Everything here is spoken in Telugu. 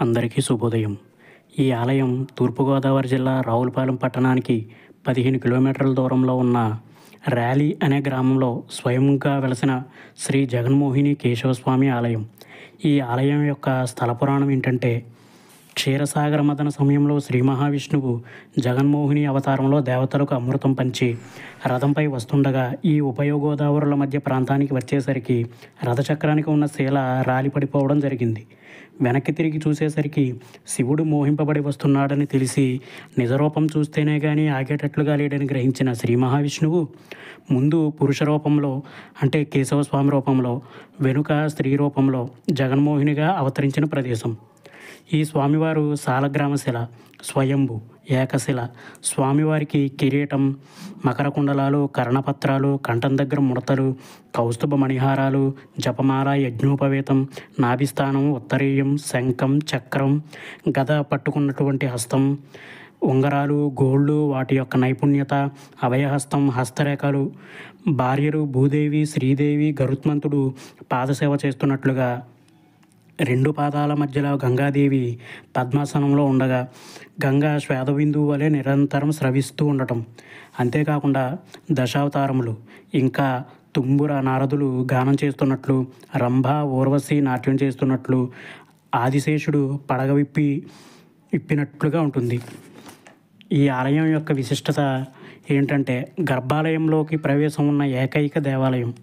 అందరికీ శుభోదయం. ఈ ఆలయం తూర్పుగోదావరి జిల్లా రావులపాలెం పట్టణానికి 15 కిలోమీటర్ల దూరంలో ఉన్న ర్యాలీ అనే గ్రామంలో స్వయంగా వెలసిన శ్రీ జగన్మోహిని కేశవస్వామి ఆలయం. ఈ ఆలయం యొక్క స్థల పురాణం ఏంటంటే, క్షీరసాగర మథన సమయంలో శ్రీ మహావిష్ణువు జగన్మోహిని అవతారంలో దేవతలకు అమృతం పంచి రథంపై వస్తుండగా ఈ ఉభయ గోదావరుల మధ్య ప్రాంతానికి వచ్చేసరికి రథచక్రానికి ఉన్న శీల రాలి పడిపోవడం జరిగింది. వెనక్కి తిరిగి చూసేసరికి శివుడు మోహింపబడి వస్తున్నాడని తెలిసి నిజరూపం చూస్తేనే కానీ ఆగేటట్లుగా లేడని గ్రహించిన శ్రీ మహావిష్ణువు ముందు పురుష రూపంలో అంటే కేశవస్వామి రూపంలో, వెనుక స్త్రీ రూపంలో జగన్మోహినిగా అవతరించిన ప్రదేశం. ఈ స్వామివారు సాలగ్రామశిల, స్వయంభు, ఏకశిల. స్వామివారికి కిరీటం, మకర కుండలాలు, కర్ణపత్రాలు, కంఠం దగ్గర ముడతలు, కౌస్తుభ మణిహారాలు, జపమాల, యజ్ఞోపవేతం, నాభిస్థానం, ఉత్తరీయం, శంఖం, చక్రం, గద పట్టుకున్నటువంటి హస్తం, ఉంగరాలు, గోళ్ళు, వాటి యొక్క నైపుణ్యత, అభయహస్తం, హస్తరేఖలు, భార్యలు భూదేవి, శ్రీదేవి, గరుత్మంతుడు పాదసేవ చేస్తున్నట్లుగా, 2 పాదాల మధ్యలో గంగాదేవి పద్మాసనంలో ఉండగా గంగా శ్వేతబిందువు వలె నిరంతరం స్రవిస్తూ ఉండటం. అంతేకాకుండా దశావతారములు, ఇంకా తుంబుర నారదులు గానం చేస్తున్నట్లు, రంభ ఊర్వశి నాట్యం చేస్తున్నట్లు, ఆదిశేషుడు పడగ విప్పినట్లుగా ఉంటుంది. ఈ ఆలయం యొక్క విశిష్టత ఏంటంటే, గర్భాలయంలోకి ప్రవేశం ఉన్న ఏకైక దేవాలయం.